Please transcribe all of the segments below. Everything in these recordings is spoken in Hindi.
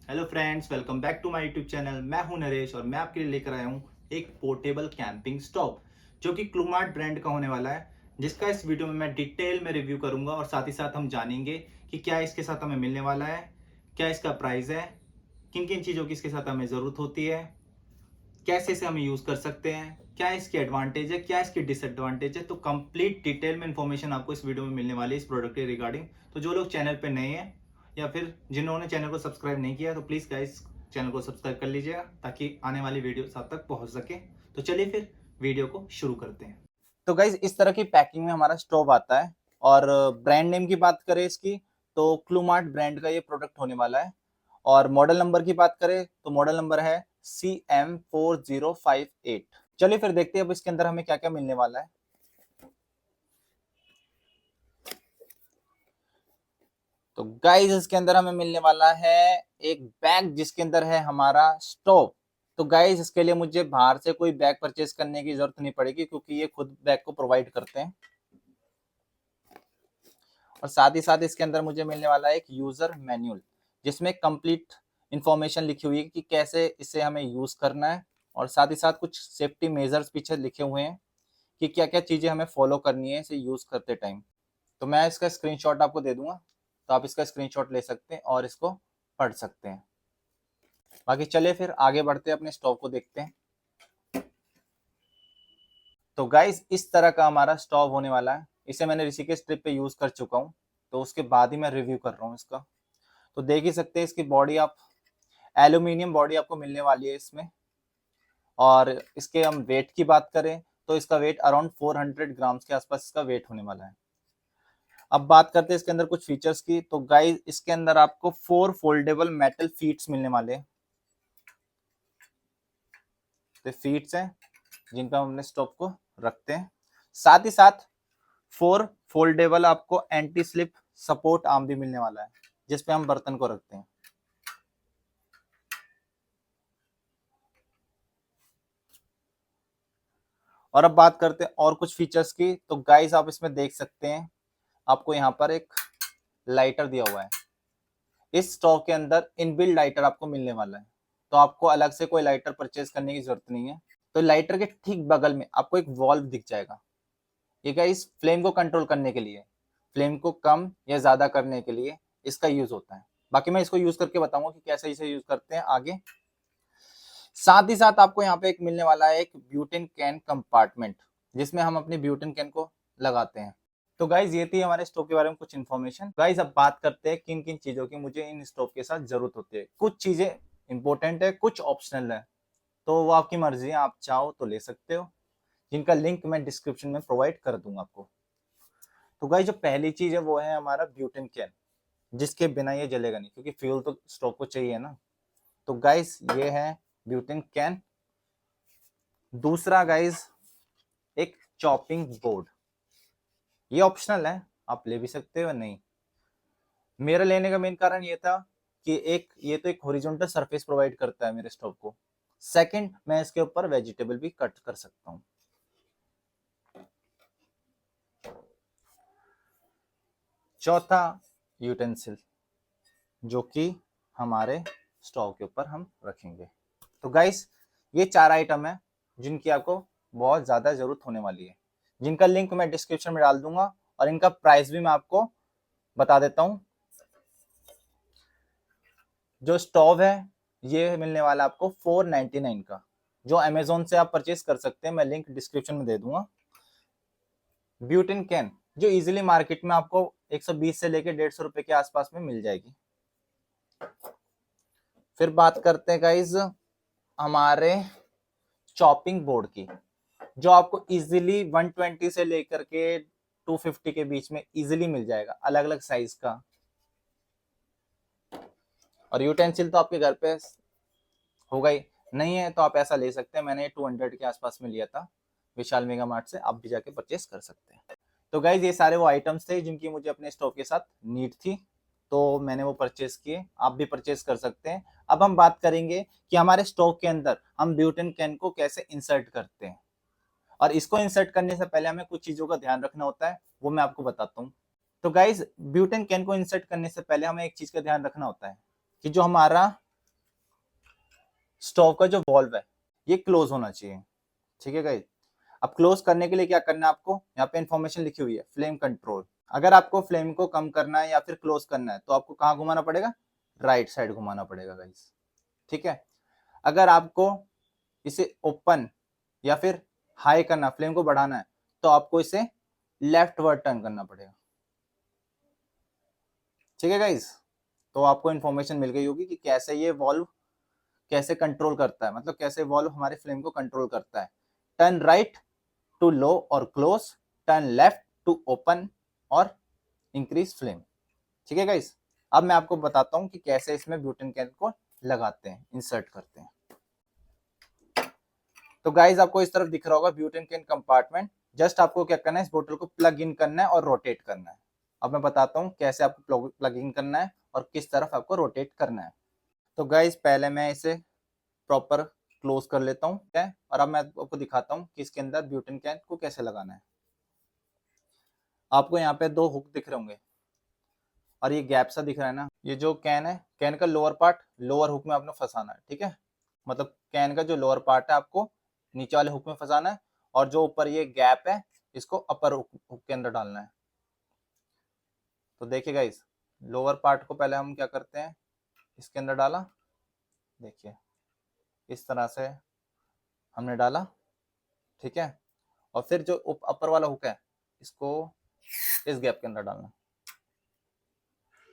Hello friends, welcome back to my YouTube channel. मैं हूं नरेश और मैं आपके लिए लेकर आया हूं एक पोर्टेबल कैंपिंग स्टोव जो कि क्लूमार्ट ब्रांड का होने वाला है, जिसका इस वीडियो में मैं डिटेल में रिव्यू करूंगा और साथ ही साथ हम जानेंगे कि क्या इसके साथ हमें मिलने वाला है, क्या इसका प्राइस है, किन किन चीज़ों की इसके साथ हमें ज़रूरत होती है, कैसे इसे हम यूज़ कर सकते हैं, क्या इसकी एडवांटेज है, क्या इसकी डिसएडवांटेज है। तो कंप्लीट डिटेल में इन्फॉर्मेशन आपको इस वीडियो में मिलने वाली है इस प्रोडक्ट के रिगार्डिंग। तो जो लोग चैनल पे नए हैं या फिर जिन्होंने चैनल को सब्सक्राइब नहीं किया तो प्लीज़ गाइस चैनल को सब्सक्राइब कर लीजिएगा ताकि आने वाली वीडियो आप तक पहुंच सके। तो चलिए फिर वीडियो को शुरू करते हैं। तो गाइज इस तरह की पैकिंग में हमारा स्टोव आता है और ब्रांड नेम की बात करें इसकी तो क्लूमार्ट ब्रांड का ये प्रोडक्ट होने वाला है। और मॉडल नंबर की बात करें तो मॉडल नंबर है CM4058। चलिए फिर देखते हैं अब इसके अंदर हमें क्या क्या मिलने वाला है। तो गाइस इसके अंदर हमें मिलने वाला है एक बैग जिसके अंदर है हमारा स्टोव। तो गाइस इसके लिए मुझे बाहर से कोई बैग परचेज करने की जरूरत नहीं पड़ेगी क्योंकि ये खुद बैग को प्रोवाइड करते हैं। और साथ ही साथ इसके अंदर मुझे मिलने वाला है एक यूजर मैनुअल जिसमें कंप्लीट इंफॉर्मेशन लिखी हुई है कि कैसे इसे हमें यूज करना है। और साथ ही साथ कुछ सेफ्टी मेजर्स पीछे लिखे हुए हैं कि क्या क्या चीजें हमें फॉलो करनी है इसे यूज करते टाइम। तो मैं इसका स्क्रीनशॉट आपको दे दूंगा, तो आप इसका स्क्रीनशॉट ले सकते हैं और इसको पढ़ सकते हैं। बाकी चलिए फिर आगे बढ़ते हैं, अपने स्टोव को देखते हैं। तो गाइस इस तरह का हमारा स्टोव होने वाला है। इसे मैंने ऋषिकेश ट्रिप पे यूज कर चुका हूँ, तो उसके बाद ही मैं रिव्यू कर रहा हूँ इसका। तो देख ही सकते हैं इसकी बॉडी, आप एल्यूमिनियम बॉडी आपको मिलने वाली है इसमें। और इसके हम वेट की बात करें तो इसका वेट अराउंड 400 ग्राम्स के आसपास इसका वेट होने वाला है। अब बात करते हैं इसके अंदर कुछ फीचर्स की। तो गाइस इसके अंदर आपको 4 फोल्डेबल मेटल फीट्स मिलने वाले हैं। तो फीट्स हैं जिन पर हम अपने स्टोव को रखते हैं। साथ ही साथ 4 फोल्डेबल आपको एंटी स्लिप सपोर्ट आर्म भी मिलने वाला है जिसपे हम बर्तन को रखते हैं। और अब बात करते हैं और कुछ फीचर्स की। तो गाइस आप इसमें देख सकते हैं आपको यहाँ पर एक लाइटर दिया हुआ है। इस स्टोव के अंदर इनबिल्ट लाइटर आपको मिलने वाला है, तो आपको अलग से कोई लाइटर परचेज करने की जरूरत नहीं है। तो लाइटर के ठीक बगल में आपको एक वॉल्व दिख जाएगा। ये गाइस फ्लेम को कंट्रोल करने के लिए, फ्लेम को कम या ज्यादा करने के लिए इसका यूज होता है। बाकी मैं इसको यूज करके बताऊंगा कि कैसे इसे यूज करते हैं आगे। साथ ही साथ आपको यहाँ पे एक मिलने वाला है एक ब्यूटेन कैन कंपार्टमेंट जिसमें हम अपनी ब्यूटेन कैन को लगाते हैं। तो गाइज ये थी हमारे स्टोव के बारे में कुछ इन्फॉर्मेशन। गाइज अब बात करते हैं किन किन चीजों की मुझे इन स्टोव के साथ जरूरत होती है। कुछ चीजें इंपॉर्टेंट है, कुछ ऑप्शनल है, तो वो आपकी मर्जी है, आप चाहो तो ले सकते हो, जिनका लिंक मैं डिस्क्रिप्शन में प्रोवाइड कर दूंगा आपको। तो गाइज जो पहली चीज है वो है हमारा ब्यूटेन कैन, जिसके बिना ये जलेगा नहीं क्योंकि फ्यूल तो स्टोव को चाहिए ना। तो गाइज ये है ब्यूटेन कैन। दूसरा गाइज एक चॉपिंग बोर्ड, ये ऑप्शनल है, आप ले भी सकते हो नहीं। मेरा लेने का मेन कारण ये था कि एक ये तो एक हॉरिजॉन्टल सरफेस प्रोवाइड करता है मेरे स्टोव को। सेकंड, मैं इसके ऊपर वेजिटेबल भी कट कर सकता हूँ। चौथा, यूटेंसिल जो कि हमारे स्टोव के ऊपर हम रखेंगे। तो गाइस ये 4 आइटम है जिनकी आपको बहुत ज्यादा जरूरत होने वाली है, जिनका लिंक मैं डिस्क्रिप्शन में डाल दूंगा और इनका प्राइस भी मैं आपको बता देता हूँ। जो स्टोव है ये मिलने वाला आपको 499 का, जो अमेजोन से आप परचेज कर सकते हैं, मैं लिंक डिस्क्रिप्शन में दे दूंगा। ब्यूटेन कैन जो इजीली मार्केट में आपको 120 से लेकर 150 रुपए के आसपास में मिल जाएगी। फिर बात करते हैं गाइज हमारे चॉपिंग बोर्ड की, जो आपको इजीली 120 से लेकर के 250 के बीच में इजीली मिल जाएगा, अलग अलग साइज का। और यूटेंसिल तो आपके घर पे होगा ही, नहीं है तो आप ऐसा ले सकते हैं, मैंने 200 के आसपास में लिया था विशाल मेगा मार्ट से, आप भी जाके परचेस कर सकते हैं। तो गाइज ये सारे वो आइटम्स थे जिनकी मुझे अपने स्टोव के साथ नीड थी, तो मैंने वो परचेस किए, आप भी परचेस कर सकते हैं। अब हम बात करेंगे कि हमारे स्टोव के अंदर हम ब्यूटेन कैन को कैसे इंसर्ट करते हैं। और इसको इंसर्ट करने से पहले हमें कुछ चीजों का ध्यान रखना होता है, वो मैं आपको बताता हूँ। तो गाइज ब्यूटेन कैन को इंसर्ट करने से पहले हमें एक चीज का ध्यान रखना होता है कि जो हमारा स्टोव का जो वॉल्व है ये क्लोज होना चाहिए, ठीक है गाइस। अब क्लोज करने के लिए क्या करना है आपको, यहाँ पे इंफॉर्मेशन लिखी हुई है फ्लेम कंट्रोल। अगर आपको फ्लेम को कम करना है या फिर क्लोज करना है तो आपको कहाँ घुमाना पड़ेगा, राइट साइड घुमाना पड़ेगा गाइस, ठीक है। अगर आपको इसे ओपन या फिर हाई करना, फ्लेम को बढ़ाना है, तो आपको इसे लेफ्ट वर्ड टर्न करना पड़ेगा, ठीक है गाइस। तो आपको इन्फॉर्मेशन मिल गई होगी कि कैसे ये वॉल्व कैसे कंट्रोल करता है, मतलब कैसे वॉल्व हमारे फ्लेम को कंट्रोल करता है। टर्न राइट टू लो और close, turn left to open और इंक्रीज फ्लेम, ठीक है गाइस। अब मैं आपको बताता हूँ कि कैसे इसमें ब्यूटेन कैन को लगाते हैं, इंसर्ट करते हैं। तो गाइस आपको इस तरफ दिख रहा होगा ब्यूटेन कैन कंपार्टमेंट। जस्ट आपको क्या करना है, इस बोतल को प्लग इन करना है और रोटेट करना है। अब मैं बताता हूँ कैसे आपको प्लग इन करना है और किस तरफ आपको रोटेट करना है। तो गाइस पहले मैं इसे प्रॉपर क्लोज कर लेता हूँ, ठीक है। और अब मैं आपको दिखाता हूँ कि इसके अंदर ब्यूटेन कैन को कैसे लगाना है। आपको यहाँ पे 2 हुक दिख रहे होंगे और ये गैप सा दिख रहा है ना, ये जो कैन है, कैन का लोअर पार्ट लोअर हुक में आपने फंसाना है, ठीक है। मतलब कैन का जो लोअर पार्ट है आपको नीचे वाले हुक में फंसाना है और जो ऊपर ये गैप है इसको अपर हुक के अंदर डालना है। तो देखिए गाइस, लोअर पार्ट को पहले हम क्या करते हैं, इसके अंदर डाला, देखिए इस तरह से हमने डाला, ठीक है। और फिर जो अपर वाला हुक है इसको इस गैप के अंदर डालना,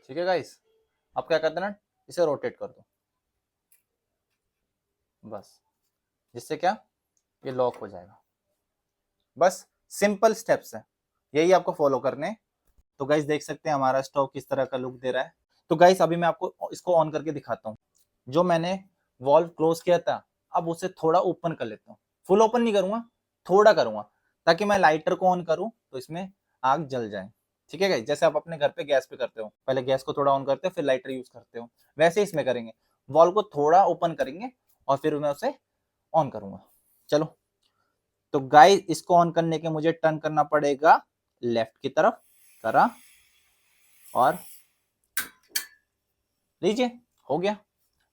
ठीक है गाइस। अब क्या करते ना, इसे रोटेट कर दो बस, जिससे क्या ये लॉक हो जाएगा। बस सिंपल स्टेप्स है, यही आपको फॉलो करने हैं। तो गाइस देख सकते हैं हमारा स्टोव किस तरह का लुक दे रहा है। तो गाइस अभी मैं आपको इसको ऑन करके दिखाता हूँ। जो मैंने वॉल्व क्लोज किया था अब उसे थोड़ा ओपन कर लेता हूँ। फुल ओपन नहीं करूंगा, थोड़ा करूंगा, ताकि मैं लाइटर को ऑन करूं तो इसमें आग जल जाए, ठीक है गाइस। जैसे आप अपने घर पे गैस पे करते हो, पहले गैस को थोड़ा ऑन करते हो फिर लाइटर यूज करते हो, वैसे इसमें करेंगे। वॉल्व को थोड़ा ओपन करेंगे और फिर मैं उसे ऑन करूंगा। चलो, तो गाइस इसको ऑन करने के मुझे टर्न करना पड़ेगा लेफ्ट की तरफ, करा और लीजिए हो गया।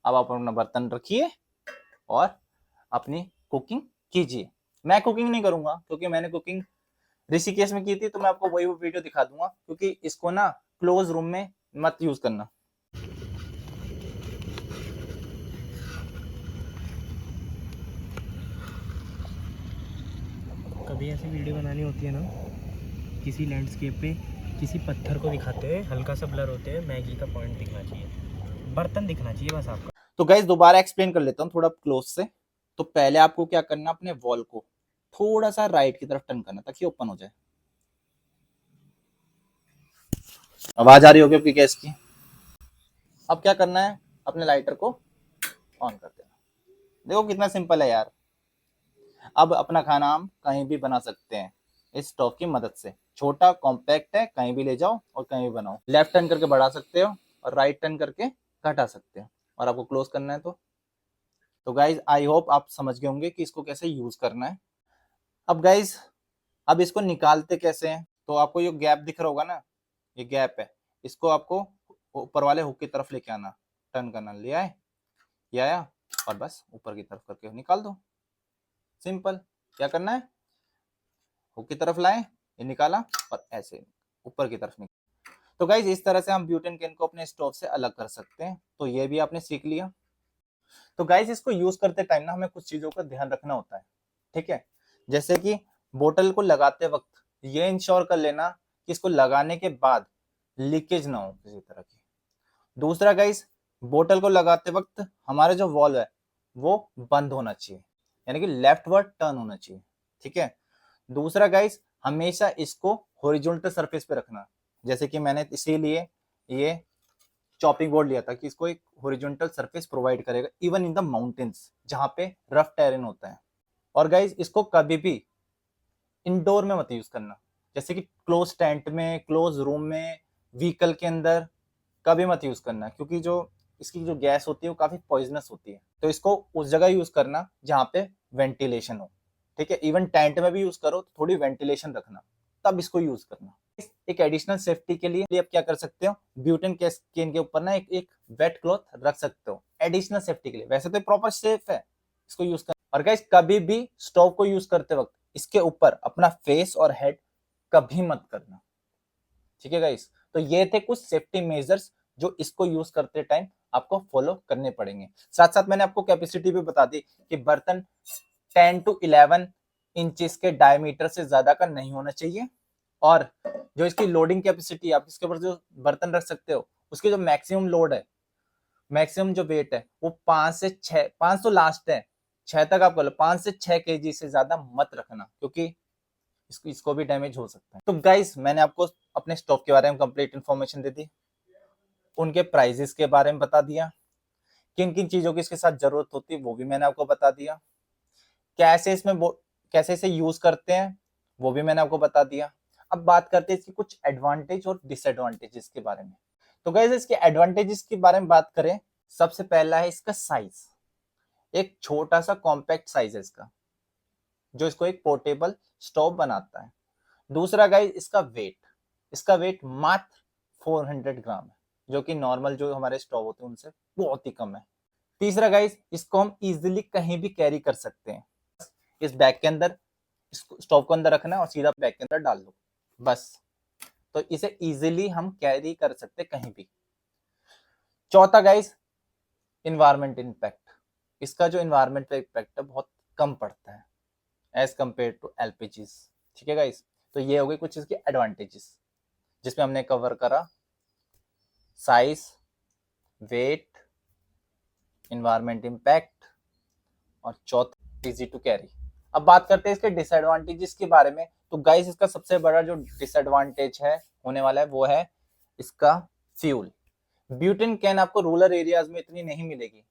अब आप अपना बर्तन रखिए और अपनी कुकिंग कीजिए। मैं कुकिंग नहीं करूंगा क्योंकि मैंने कुकिंग ऋषिकेश में की थी, तो मैं आपको वही वीडियो दिखा दूंगा, क्योंकि इसको ना क्लोज रूम में मत यूज करना। कभी ऐसी वीडियो बनानी होती है ना, किसी लैंडस्केप पे किसी पत्थर को दिखाते हैं, हल्का सा ब्लर होते हैं, मैगी का पॉइंट दिखना चाहिए, बर्तन दिखना चाहिए बस आपका। तो गाइस दोबारा एक्सप्लेन कर लेता हूँ थोड़ा क्लोज से। तो पहले आपको क्या करना, अपने वॉल को थोड़ा सा राइट की तरफ टर्न करना ताकि ओपन हो जाए। आवाज आ रही होगी आपकी गैस की। अब क्या करना है, अपने लाइटर को ऑन कर देना। देखो कितना सिंपल है यार। अब अपना खाना हम कहीं भी बना सकते हैं इस स्टोव की मदद से। छोटा कॉम्पैक्ट है, कहीं भी ले जाओ और कहीं भी बनाओ। लेफ्ट टर्न करके बढ़ा सकते हो और राइट टर्न करके घटा सकते हो, और आपको क्लोज करना है तो गाइज आई होप आप समझ गए होंगे कि इसको कैसे यूज करना है। अब गाइज अब इसको निकालते कैसे हैं, तो आपको ये गैप दिख रहा होगा ना, ये गैप है, इसको आपको ऊपर वाले हुक की तरफ लेके आना, टर्न करना, ले आए, ये आया, और बस ऊपर की तरफ करके निकाल दो। सिंपल। क्या करना है, हुक की तरफ लाए, ये निकाला और ऐसे ऊपर की तरफ निकाला। तो गाइज इस तरह से हम ब्यूटेन कैन को अपने स्टोव से अलग कर सकते हैं। तो ये भी आपने सीख लिया। तो गाइज इसको यूज करते टाइम ना हमें कुछ चीजों का ध्यान रखना होता है, ठीक है। जैसे कि बोतल को लगाते वक्त ये इंश्योर कर लेना कि इसको लगाने के बाद लीकेज ना हो किसी तरह की। दूसरा गाइज, बोतल को लगाते वक्त हमारा जो वॉल्व है वो बंद होना चाहिए, यानी कि लेफ्ट वर्ड टर्न होना चाहिए, ठीक है। दूसरा गाइस, हमेशा इसको हॉरिजॉन्टल सरफेस पे रखना। जैसे कि मैंने इसीलिए ये चॉपिंग बोर्ड लिया था कि इसको एक हॉरिजॉन्टल सरफेस प्रोवाइड करेगा इवन इन द माउंटेन्स जहां पे रफ टेरेन होता है। और गाइस इसको कभी भी इंडोर में मत यूज करना, जैसे कि क्लोज टेंट में, क्लोज रूम में, व्हीकल के अंदर कभी मत यूज करना, क्योंकि जो इसकी जो गैस होती है वो काफी पॉइजनस होती है। तो इसको उस जगह यूज करना जहाँ पे वेंटिलेशन हो, ठीक है। इवन टेंट में भी यूज करो तो थोड़ी वेंटिलेशन रखना, तब इसको यूज करना। एक एडिशनल सेफ्टी के लिए आप क्या कर सकते हो, ब्यूटेन कैन के ऊपर ना एक वेट क्लॉथ रख सकते हो एडिशनल सेफ्टी के लिए। वैसे तो प्रॉपर सेफ है इसको यूज कर। और गाइस कभी भी स्टोव को यूज करते वक्त इसके ऊपर अपना फेस और हेड कभी मत करना, ठीक है गाइस। तो ये थे कुछ सेफ्टी मेजर्स जो इसको यूज करते टाइम आपको फॉलो करने पड़ेंगे। साथ साथ मैंने आपको कैपेसिटी भी बता दी कि बर्तन 10 to 11 इंचेस के डायमीटर से ज्यादा का नहीं होना चाहिए, और जो इसकी लोडिंग कैपेसिटी आप इसके ऊपर जो बर्तन रख सकते हो उसकी जो मैक्सिमम लोड है, मैक्सिमम जो वेट है वो 5 से 6, 5 तो लास्ट है, 6 तक आप कर लो, 5 से 6 केजी से ज्यादा मत रखना क्योंकि इसको भी डैमेज हो सकता है। तो गाइस मैंने आपको अपने स्टोव के बारे में कंप्लीट इन्फॉर्मेशन दे दी, उनके प्राइजेस के बारे में बता दिया, किन किन चीजों की इसके साथ जरूरत होती है वो भी मैंने आपको बता दिया, कैसे इसे यूज करते हैं वो भी मैंने आपको बता दिया। अब बात करते हैं इसकी कुछ एडवांटेज और डिसएडवांटेजेस के बारे में। तो गाइस इसके एडवांटेजेस के बारे में बात करें, सबसे पहला है इसका साइज। एक छोटा सा कॉम्पैक्ट साइज है इसका जो इसको एक पोर्टेबल स्टोव बनाता है। दूसरा गाइस इसका वेट मात्र 400 ग्राम है, जो कि नॉर्मल जो हमारे स्टोव होते हैं उनसे बहुत ही कम है। तीसरा गाइस इसको हम इजीली कहीं भी कैरी कर सकते हैं, इस बैग के अंदर स्टोव को अंदर रखना है और सीधा बैग के अंदर डाल दो बस, तो इसे इजीली हम कैरी कर सकते कहीं भी। चौथा गाइस इन्वायरमेंट इम्पैक्ट, इसका जो इन्वायरमेंट पे इम्पैक्ट है बहुत कम पड़ता है एज कंपेयर टू एलपीजीज, ठीक है गाइस। तो ये हो गई कुछ इसके एडवांटेजेस जिसमें हमने कवर करा साइज, वेट, इन्वायरमेंट इम्पैक्ट और चौथा इजी टू कैरी। अब बात करते हैं इसके डिसएडवांटेजेस के बारे में। तो गाइस इसका सबसे बड़ा जो डिसएडवांटेज है होने वाला है वो है इसका फ्यूल। ब्यूटेन कैन आपको रूरल एरियाज में इतनी नहीं मिलेगी,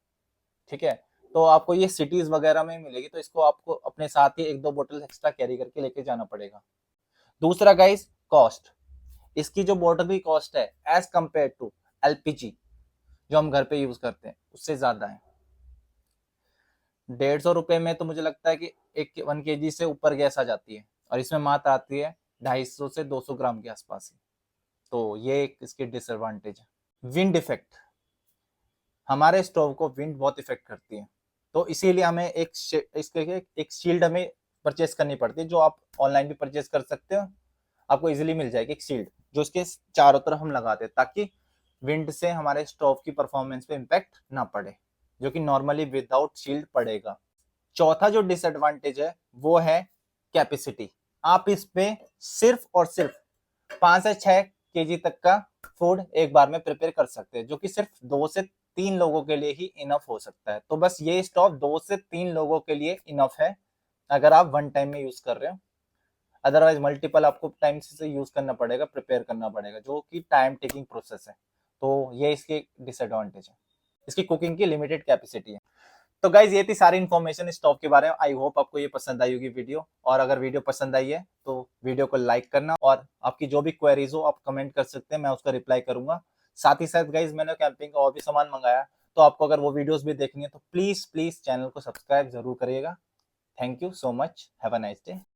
ठीक है, तो आपको ये सिटीज वगैरह में मिलेगी, तो इसको आपको अपने साथ ही 1-2 बोतल एक्स्ट्रा कैरी करके लेके जाना पड़ेगा। दूसरा गाइस कॉस्ट, इसकी जो बोतल की कॉस्ट है एज कंपेयर टू एलपीजी जो हम घर पे यूज करते हैं उससे ज्यादा है। 150 रुपए में तो मुझे लगता है कि 1 kg से ऊपर गैस आ जाती है, और इसमें मात्र आती है 250 से 200 ग्राम के आसपास ही। तो ये एक इसकी डिसएडवांटेज है। विंड इफेक्ट, हमारे स्टोव को विंड बहुत इफेक्ट करती है, तो इसीलिए हमें एक शील्ड हमें परचेस करनी पड़ती है, जो आप ऑनलाइन भी परचेस कर सकते हो, आपको इजीली मिल जाएगी एक शील्ड जो इसके चारों तरफ हम लगाते हैं ताकि विंड से हमारे स्टोव की परफॉर्मेंस पे इम्पैक्ट ना पड़े, जो कि नॉर्मली विदाउट शील्ड पड़ेगा। चौथा जो डिसएडवांटेज है वो है कैपेसिटी। आप इस पे सिर्फ और सिर्फ 5 से 6 केजी तक का फूड एक बार में प्रिपेयर कर सकते हैं, जो कि सिर्फ 2 से 3 लोगों के लिए ही इनफ हो सकता है। तो बस ये स्टोव 2 से 3 लोगों के लिए इनफ है अगर आप वन टाइम में यूज कर रहे हो, अदरवाइज मल्टीपल आपको टाइम से यूज करना पड़ेगा, प्रिपेयर करना पड़ेगा, जो कि टाइम टेकिंग प्रोसेस है। तो ये इसकी डिसएडवांटेज है, इसकी कुकिंग की लिमिटेड कैपेसिटी है। तो गाइज ये थी सारी इन्फॉर्मेशन स्टोव के बारे में। आई होप आपको ये पसंद आई होगी वीडियो, और अगर वीडियो पसंद आई है तो वीडियो को लाइक करना, और आपकी जो भी क्वेरीज हो आप कमेंट कर सकते हैं, मैं उसका रिप्लाई करूंगा। साथ ही साथ गाइज मैंने कैंपिंग का और भी सामान मंगाया, तो आपको अगर वो वीडियोस भी देखनी है तो प्लीज चैनल को सब्सक्राइब जरूर करिएगा। Thank you so much, have a nice day.